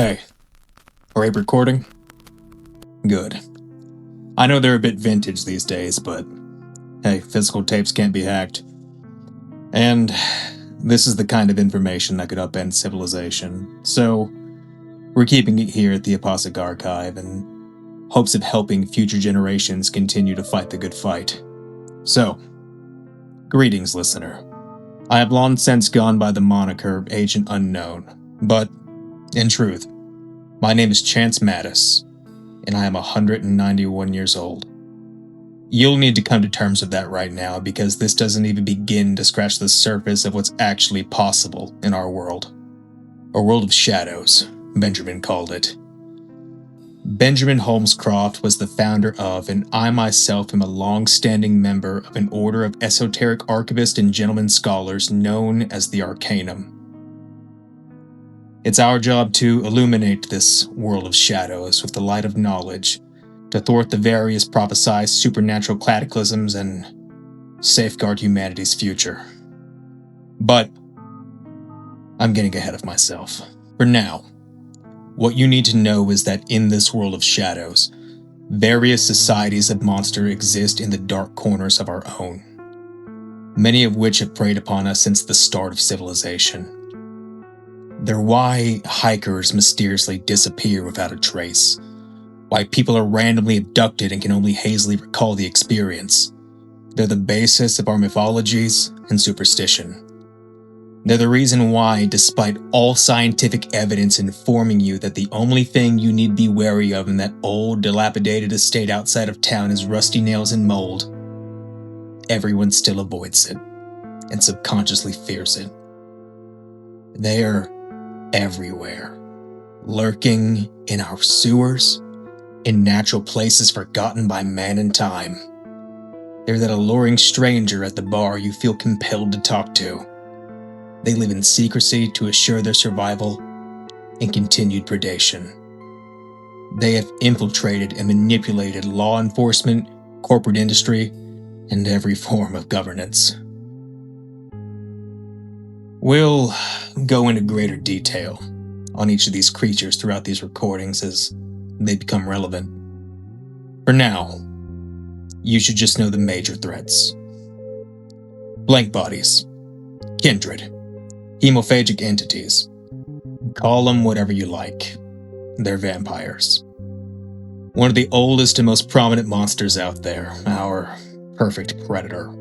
Hey, are we recording? Good. I know they're a bit vintage these days, but hey, physical tapes can't be hacked. And this is the kind of information that could upend civilization, so we're keeping it here at the Apostolic Archive in hopes of helping future generations continue to fight the good fight. So, greetings, listener. I have long since gone by the moniker Agent Unknown, but, in truth, my name is Chance Mattis, and I am 191 years old. You'll need to come to terms with that right now because this doesn't even begin to scratch the surface of what's actually possible in our world. A world of shadows, Benjamin called it. Benjamin Holmescroft was the founder of, and I myself am a long-standing member of an order of esoteric archivists and gentlemen scholars known as the Arcanum. It's our job to illuminate this world of shadows with the light of knowledge, to thwart the various prophesized supernatural cataclysms and safeguard humanity's future. But I'm getting ahead of myself. For now, what you need to know is that in this world of shadows, various societies of monsters exist in the dark corners of our own, many of which have preyed upon us since the start of civilization. They're why hikers mysteriously disappear without a trace, why people are randomly abducted and can only hazily recall the experience. They're the basis of our mythologies and superstition. They're the reason why, despite all scientific evidence informing you that the only thing you need be wary of in that old, dilapidated estate outside of town is rusty nails and mold, everyone still avoids it and subconsciously fears it. They're everywhere, lurking in our sewers, in natural places forgotten by man and time. They're that alluring stranger at the bar you feel compelled to talk to. They live in secrecy to assure their survival and continued predation. They have infiltrated and manipulated law enforcement, corporate industry, and every form of governance. We'll go into greater detail on each of these creatures throughout these recordings as they become relevant. For now, you should just know the major threats. Blank bodies, kindred, hemophagic entities. Call them whatever you like. They're vampires. One of the oldest and most prominent monsters out there, our perfect predator.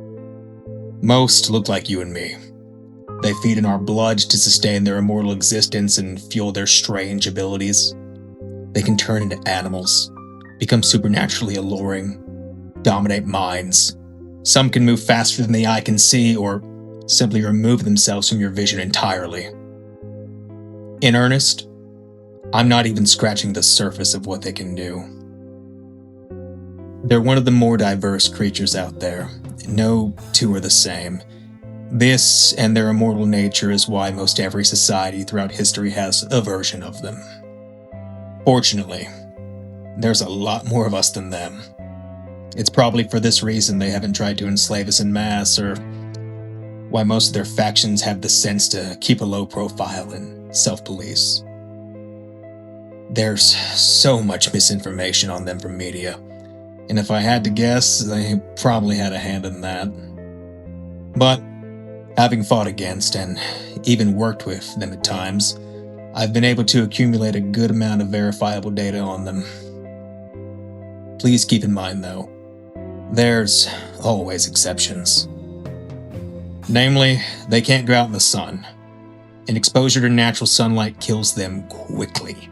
Most look like you and me. They feed on our blood to sustain their immortal existence and fuel their strange abilities. They can turn into animals, become supernaturally alluring, dominate minds. Some can move faster than the eye can see or simply remove themselves from your vision entirely. In earnest, I'm not even scratching the surface of what they can do. They're one of the more diverse creatures out there. No two are the same. This and their immortal nature is why most every society throughout history has a version of them. Fortunately, there's a lot more of us than them. It's probably for this reason they haven't tried to enslave us en masse, or why most of their factions have the sense to keep a low profile and self-police. There's so much misinformation on them from media, and if I had to guess, they probably had a hand in that. But, having fought against and even worked with them at times, I've been able to accumulate a good amount of verifiable data on them. Please keep in mind, though, there's always exceptions. Namely, they can't go out in the sun, and exposure to natural sunlight kills them quickly.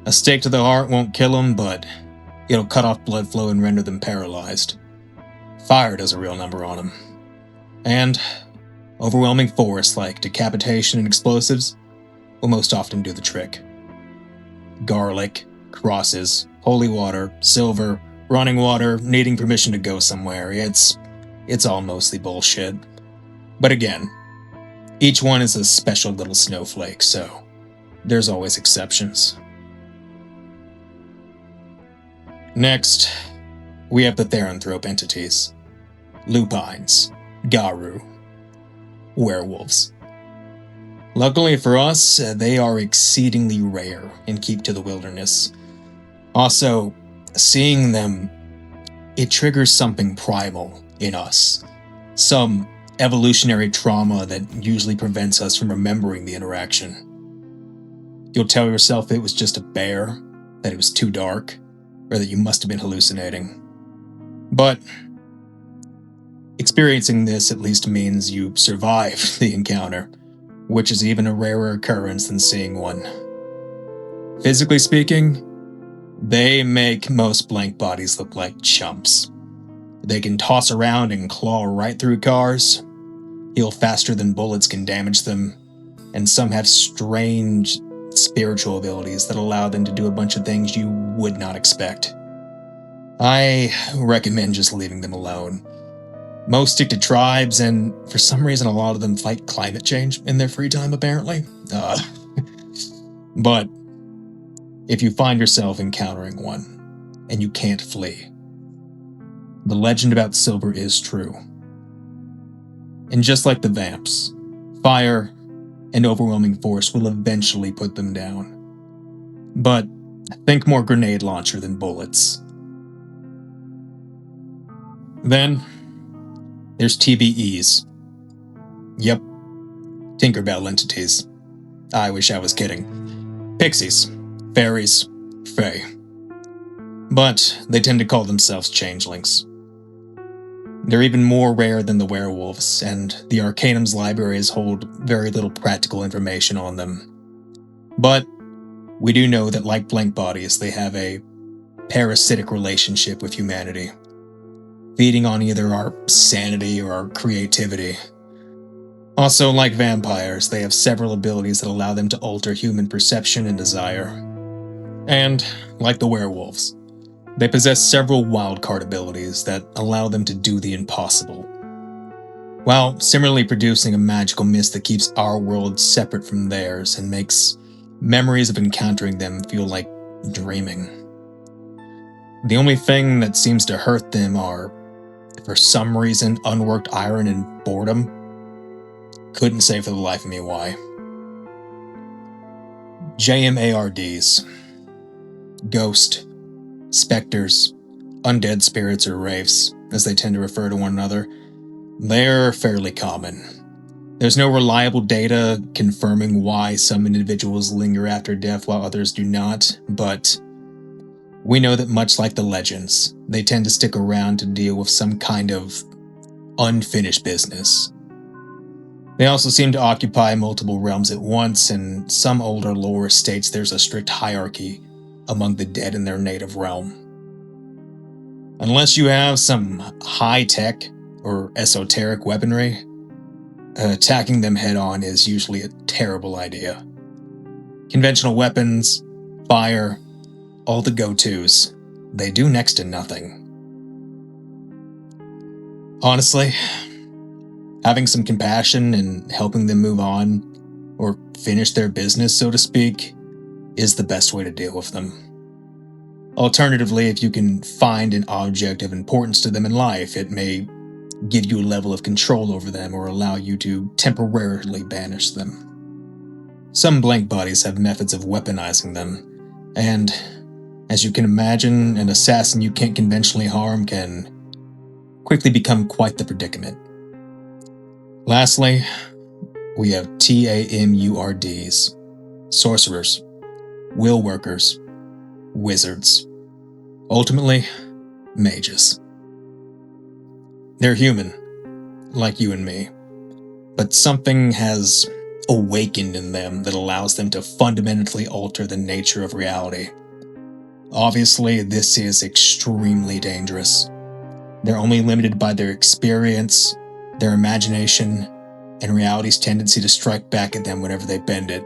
A stake to the heart won't kill them, but it'll cut off blood flow and render them paralyzed. Fire does a real number on them. And overwhelming force like decapitation and explosives will most often do the trick. Garlic, crosses, holy water, silver, running water, needing permission to go somewhere, it's all mostly bullshit. But again, each one is a special little snowflake, so there's always exceptions. Next, we have the Theranthrope entities. Lupines, Garu, werewolves. Luckily for us, they are exceedingly rare and keep to the wilderness. Also, seeing them, it triggers something primal in us. Some evolutionary trauma that usually prevents us from remembering the interaction. You'll tell yourself it was just a bear, that it was too dark, or that you must have been hallucinating. But experiencing this at least means you survived the encounter, which is even a rarer occurrence than seeing one. Physically speaking, they make most blank bodies look like chumps. They can toss around and claw right through cars, heal faster than bullets can damage them, and some have strange spiritual abilities that allow them to do a bunch of things you would not expect. I recommend just leaving them alone. Most stick to tribes, and for some reason a lot of them fight climate change in their free time, apparently. But if you find yourself encountering one, and you can't flee, the legend about Silver is true. And just like the vamps, fire and overwhelming force will eventually put them down. But think more grenade launcher than bullets. Then, there's TBEs. Yep, Tinkerbell entities. I wish I was kidding. Pixies, fairies, fae. But they tend to call themselves changelings. They're even more rare than the werewolves, and the Arcanum's libraries hold very little practical information on them. But we do know that, like blank bodies, they have a parasitic relationship with humanity, feeding on either our sanity or our creativity. Also, like vampires, they have several abilities that allow them to alter human perception and desire. And, like the werewolves, they possess several wildcard abilities that allow them to do the impossible, while similarly producing a magical mist that keeps our world separate from theirs and makes memories of encountering them feel like dreaming. The only thing that seems to hurt them are, for some reason, unworked iron and boredom. Couldn't say for the life of me why. JMARDs. Ghost, specters, undead spirits, or wraiths, as they tend to refer to one another. They're fairly common. There's no reliable data confirming why some individuals linger after death while others do not, but we know that much like the legends, they tend to stick around to deal with some kind of unfinished business. They also seem to occupy multiple realms at once, and some older lore states there's a strict hierarchy among the dead in their native realm. Unless you have some high-tech or esoteric weaponry, attacking them head-on is usually a terrible idea. Conventional weapons, fire, all the go-tos, they do next to nothing. Honestly, having some compassion and helping them move on, or finish their business, so to speak, is the best way to deal with them. Alternatively, if you can find an object of importance to them in life, it may give you a level of control over them or allow you to temporarily banish them. Some blank bodies have methods of weaponizing them, and as you can imagine, an assassin you can't conventionally harm can quickly become quite the predicament. Lastly, we have TAMURDs, sorcerers, will workers, wizards, ultimately, mages. They're human, like you and me, but something has awakened in them that allows them to fundamentally alter the nature of reality. Obviously, this is extremely dangerous. They're only limited by their experience, their imagination, and reality's tendency to strike back at them whenever they bend it.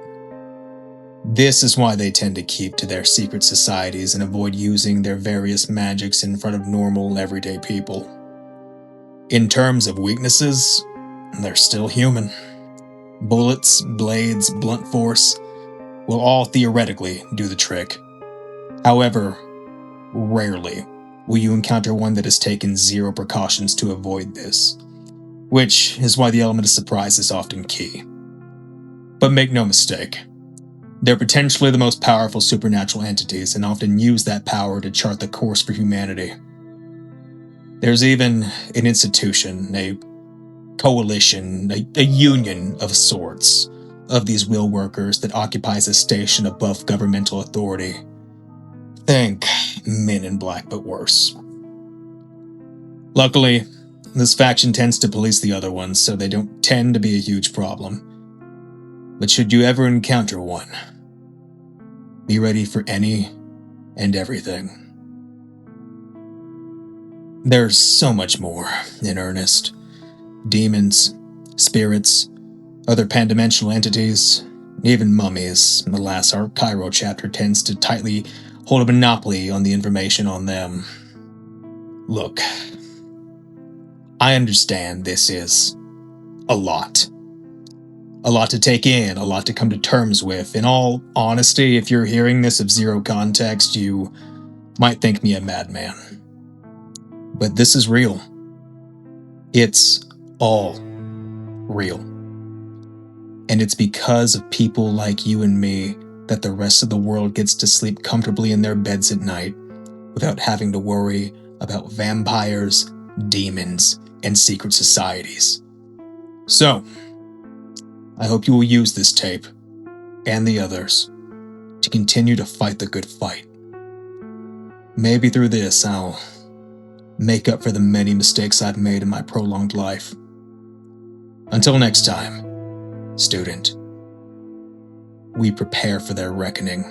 This is why they tend to keep to their secret societies and avoid using their various magics in front of normal, everyday people. In terms of weaknesses, they're still human. Bullets, blades, blunt force will all theoretically do the trick. However, rarely will you encounter one that has taken zero precautions to avoid this, which is why the element of surprise is often key. But make no mistake, they're potentially the most powerful supernatural entities and often use that power to chart the course for humanity. There's even an institution, a coalition, a union of sorts, of these will workers that occupies a station above governmental authority. Think Men in Black, but worse. Luckily, this faction tends to police the other ones, so they don't tend to be a huge problem. But should you ever encounter one, be ready for any and everything. There's so much more in earnest. Demons, spirits, other pan-dimensional entities, even mummies. Alas, our Cairo chapter tends to tightly hold a monopoly on the information on them. Look, I understand this is a lot. A lot to take in, a lot to come to terms with. In all honesty, if you're hearing this of zero context, you might think me a madman. But this is real. It's all real. And it's because of people like you and me that the rest of the world gets to sleep comfortably in their beds at night without having to worry about vampires, demons, and secret societies. So, I hope you will use this tape, and the others, to continue to fight the good fight. Maybe through this, I'll make up for the many mistakes I've made in my prolonged life. Until next time, student, we prepare for their reckoning.